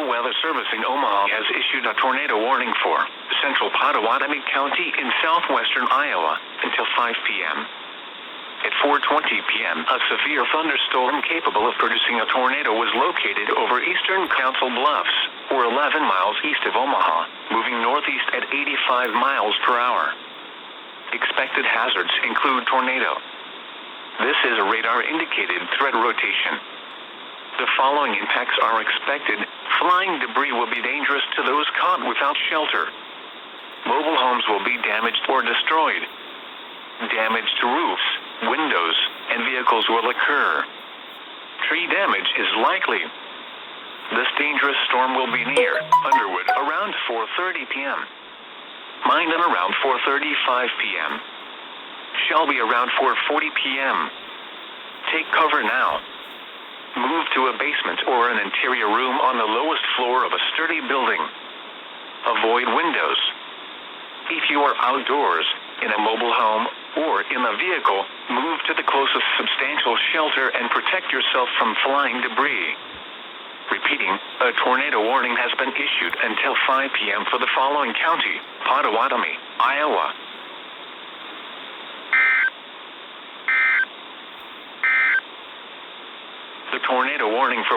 National Weather Service in Omaha has issued a tornado warning for central Pottawatomie County in southwestern Iowa until 5 p.m. At 4:20 p.m., a severe thunderstorm capable of producing a tornado was located over eastern Council Bluffs, or 11 miles east of Omaha, moving northeast at 85 miles per hour. Expected hazards include tornado. This is a radar-indicated threat rotation. The following impacts are expected. Flying debris will be dangerous to those caught without shelter. Mobile homes will be damaged or destroyed. Damage to roofs, windows, and vehicles will occur. Tree damage is likely. This dangerous storm will be near Underwood around 4:30 p.m. Minden around 4:35 p.m. Shelby around 4:40 p.m. Take cover now. Move to a basement or an interior room on the lowest floor of a sturdy building. Avoid windows. If you are outdoors, in a mobile home, or in a vehicle, move to the closest substantial shelter and protect yourself from flying debris. Repeating, a tornado warning has been issued until 5 p.m. for the following county: Pottawatomie, Iowa. The tornado warning for